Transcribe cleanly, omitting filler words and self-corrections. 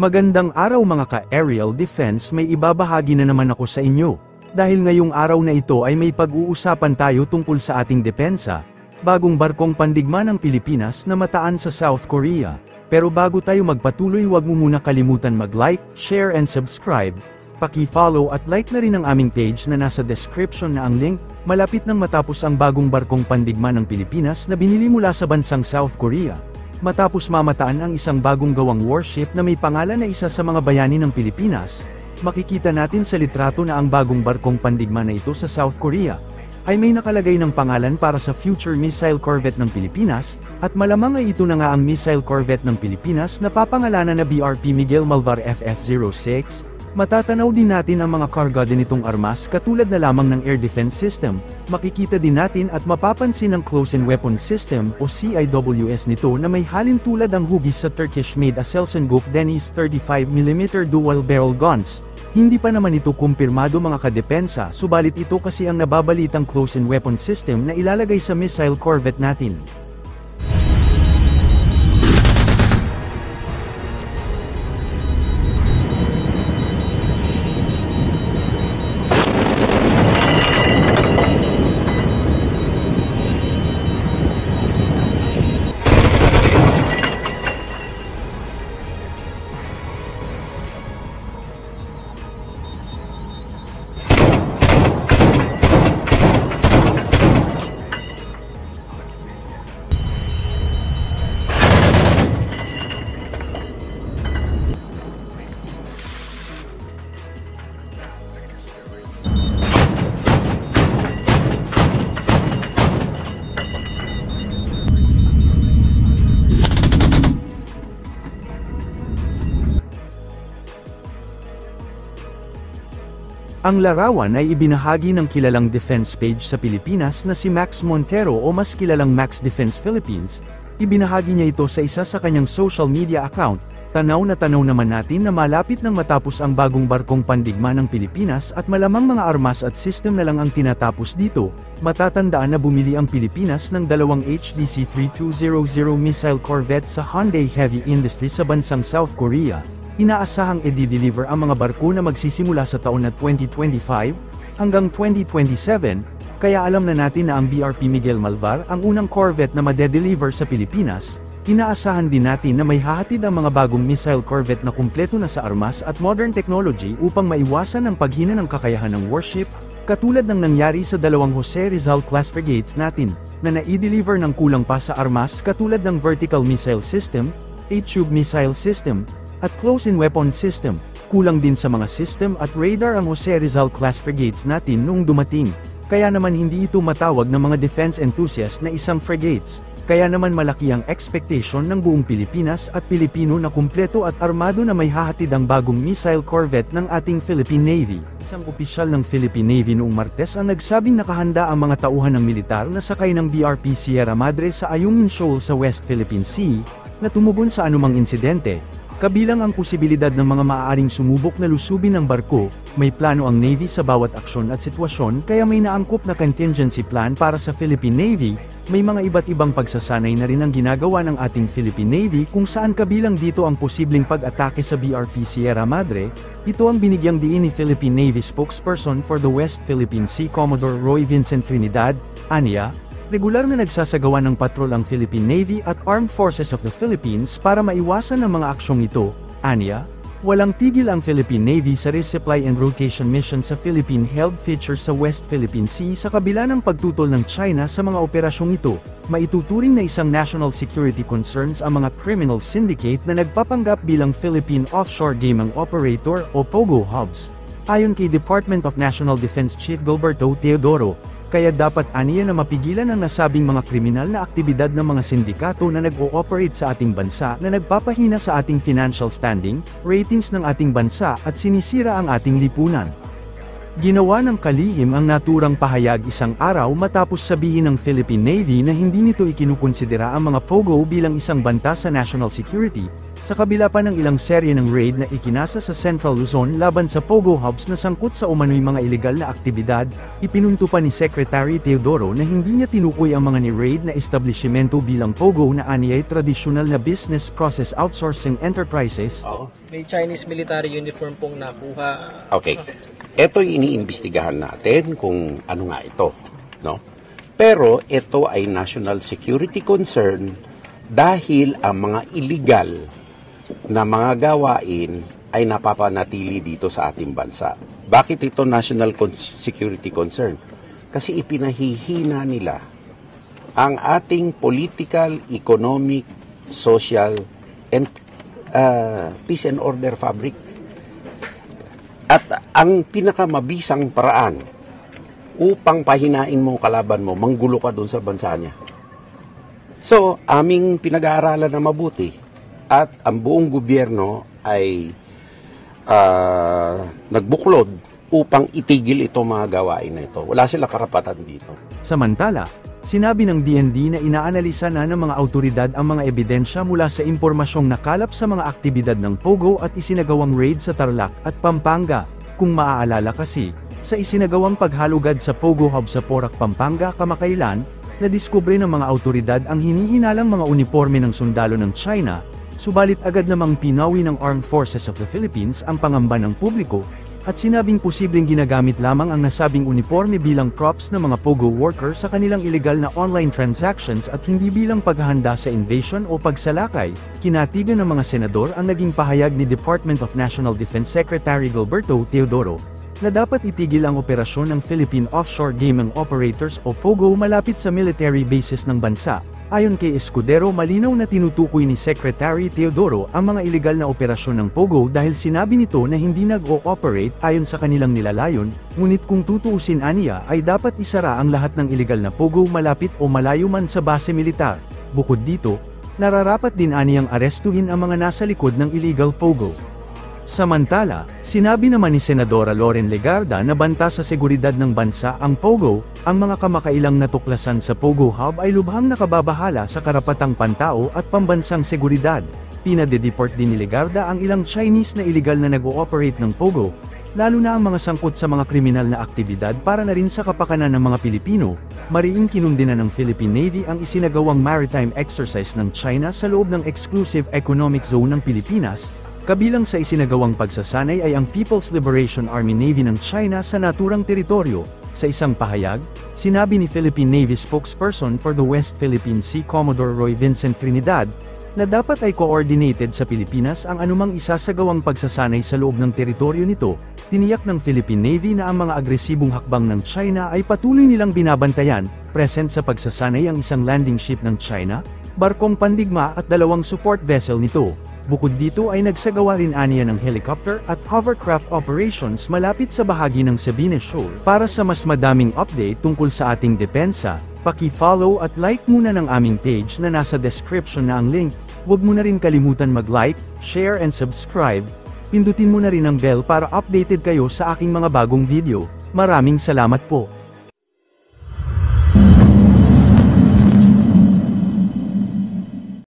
Magandang araw mga ka-aerial defense, may ibabahagi na naman ako sa inyo. Dahil ngayong araw na ito ay may pag-uusapan tayo tungkol sa ating depensa, bagong barkong pandigma ng Pilipinas na mataan sa South Korea. Pero bago tayo magpatuloy, huwag mo muna kalimutan mag-like, share and subscribe. Paki-follow at like na rin ang aming page na nasa description na ang link. Malapit nang matapos ang bagong barkong pandigma ng Pilipinas na binili mula sa bansang South Korea. Matapos mamataan ang isang bagong gawang warship na may pangalan na isa sa mga bayani ng Pilipinas, makikita natin sa litrato na ang bagong barkong pandigma na ito sa South Korea ay may nakalagay ng pangalan para sa Future Missile Corvette ng Pilipinas, at malamang ay ito na nga ang Missile Corvette ng Pilipinas na papangalanan na BRP Miguel Malvar FF-06. Matatanaw din natin ang mga karga din nitong armas katulad na lamang ng Air Defense System, makikita din natin at mapapansin ang Close-in Weapon System o CIWS nito na may halin tulad ang hugis sa Turkish-made Aselsan-Guk Deniz 35mm dual barrel guns. Hindi pa naman ito kumpirmado mga kadepensa, subalit ito kasi ang nababalitang Close-in Weapon System na ilalagay sa missile corvette natin. Ang larawan ay ibinahagi ng kilalang defense page sa Pilipinas na si Max Montero o mas kilalang Max Defense Philippines. Ibinahagi niya ito sa isa sa kanyang social media account. Tanaw naman natin na malapit nang matapos ang bagong barkong pandigma ng Pilipinas at malamang mga armas at system na lang ang tinatapos dito. Matatandaan na bumili ang Pilipinas ng dalawang HDC 3200 missile corvette sa Hyundai Heavy Industry sa bansang South Korea. Inaasahang i-deliver ang mga barko na magsisimula sa taon na 2025 hanggang 2027, kaya alam na natin na ang BRP Miguel Malvar ang unang corvette na made-deliver sa Pilipinas. Inaasahan din natin na may hahatid ang mga bagong missile corvette na kumpleto na sa armas at modern technology upang maiwasan ang paghina ng kakayahan ng warship, katulad ng nangyari sa dalawang Jose Rizal class frigates natin, na nai-deliver ng kulang pa sa armas katulad ng vertical missile system, A-tube missile system, at close-in weapon system. Kulang din sa mga system at radar ang Jose Rizal class frigates natin noong dumating. Kaya naman hindi ito matawag ng mga defense enthusiasts na isang frigates. Kaya naman malaki ang expectation ng buong Pilipinas at Pilipino na kumpleto at armado na may hahatid ang bagong missile corvette ng ating Philippine Navy. Isang opisyal ng Philippine Navy noong Martes ang nagsabing nakahanda ang mga tauhan ng militar na sakay ng BRP Sierra Madre sa Ayungin Shoal sa West Philippine Sea, na tumugon sa anumang insidente. Kabilang ang posibilidad ng mga maaaring sumubok na lusubin ng barko. May plano ang Navy sa bawat aksyon at sitwasyon, kaya may naangkop na contingency plan para sa Philippine Navy. May mga iba't ibang pagsasanay na rin ang ginagawa ng ating Philippine Navy kung saan kabilang dito ang posibleng pag-atake sa BRP Sierra Madre. Ito ang binigyang diin ni Philippine Navy spokesperson for the West Philippine Sea Commodore Roy Vincent Trinidad. Aniya, regular na nagsasagawa ng patrol ang Philippine Navy at Armed Forces of the Philippines para maiwasan ang mga aksyong ito. Aniya, walang tigil ang Philippine Navy sa resupply and rotation mission sa Philippine-held features sa West Philippine Sea sa kabila ng pagtutol ng China sa mga operasyong ito. Maituturing na isang national security concerns ang mga criminal syndicate na nagpapanggap bilang Philippine Offshore Gaming Operator o POGO hubs. Ayon kay Department of National Defense Chief Gilberto Teodoro, kaya dapat aniya na mapigilan ang nasabing mga kriminal na aktibidad ng mga sindikato na nag-ooperate sa ating bansa na nagpapahina sa ating financial standing, ratings ng ating bansa at sinisira ang ating lipunan. Ginawa ng kalihim ang naturang pahayag isang araw matapos sabihin ng Philippine Navy na hindi nito ikinukonsidera ang mga POGO bilang isang banta sa national security, sa kabila pa ng ilang serye ng raid na ikinasa sa Central Luzon laban sa POGO hubs na sangkot sa umano'y mga ilegal na aktibidad. Ipinunto pa ni Secretary Teodoro na hindi niya tinukoy ang mga ni-raid na establishmento bilang POGO na aniyay tradisyonal na business process outsourcing enterprises. May Chinese military uniform pong nakuha. Okay. Ito'y iniimbestigahan natin kung ano nga ito, no? Pero ito ay national security concern dahil ang mga illegal na mga gawain ay napapanatili dito sa ating bansa. Bakit ito national security concern? Kasi ipinahihina nila ang ating political, economic, social, and peace and order fabric. At ang pinakamabisang paraan upang pahinain mo kalaban mo, manggulo ka doon sa bansa niya. So, aming pinag-aaralan na mabuti at ang buong gobyerno ay nagbuklod upang itigil itong mga gawain na ito. Wala silang karapatan dito. Samantala, sinabi ng DND na inaanalisa na ng mga awtoridad ang mga ebidensya mula sa impormasyong nakalap sa mga aktibidad ng POGO at isinagawang raid sa Tarlac at Pampanga. Kung maaalala kasi, sa isinagawang paghalugad sa POGO hub sa Porac, Pampanga kamakailan, nadiskubre ng mga awtoridad ang hinihinalang mga uniforme ng sundalo ng China, subalit agad namang pinawi ng Armed Forces of the Philippines ang pangamba ng publiko, at sinabing posibleng ginagamit lamang ang nasabing uniforme bilang props ng mga POGO worker sa kanilang ilegal na online transactions at hindi bilang paghahanda sa invasion o pagsalakay. Kinatigan ng mga senador ang naging pahayag ni Department of National Defense Secretary Gilberto Teodoro, na dapat itigil ang operasyon ng Philippine Offshore Gaming Operators o POGO malapit sa military bases ng bansa. Ayon kay Escudero, malinaw na tinutukoy ni Secretary Teodoro ang mga ilegal na operasyon ng POGO dahil sinabi nito na hindi nag-o-operate ayon sa kanilang nilalayon, ngunit kung tutuusin aniya ay dapat isara ang lahat ng ilegal na POGO malapit o malayo man sa base militar. Bukod dito, nararapat din aniyang arestuhin ang mga nasa likod ng illegal POGO. Samantala, sinabi naman ni Senadora Loren Legarda na banta sa seguridad ng bansa ang POGO, ang mga kamakailang natuklasan sa POGO Hub ay lubhang nakababahala sa karapatang pantao at pambansang seguridad. Pinade-deport din ni Legarda ang ilang Chinese na iligal na nag-ooperate ng POGO, lalo na ang mga sangkot sa mga kriminal na aktibidad para na rin sa kapakanan ng mga Pilipino. Mariing kinundina ng Philippine Navy ang isinagawang maritime exercise ng China sa loob ng Exclusive Economic Zone ng Pilipinas. Kabilang sa isinagawang pagsasanay ay ang People's Liberation Army Navy ng China sa naturang teritoryo. Sa isang pahayag, sinabi ni Philippine Navy spokesperson for the West Philippine Sea Commodore Roy Vincent Trinidad, na dapat ay coordinated sa Pilipinas ang anumang isasagawang pagsasanay sa loob ng teritoryo nito. Tiniyak ng Philippine Navy na ang mga agresibong hakbang ng China ay patuloy nilang binabantayan. Present sa pagsasanay ang isang landing ship ng China, barkong pandigma at 2 support vessel nito. Bukod dito ay nagsagawa rin aniya ng helicopter at hovercraft operations malapit sa bahagi ng Sabines Shoal. Para sa mas madaming update tungkol sa ating depensa, paki-follow at like muna ng aming page na nasa description na ang link. Huwag mo na rin kalimutan mag-like, share and subscribe. Pindutin mo na rin ang bell para updated kayo sa aking mga bagong video. Maraming salamat po.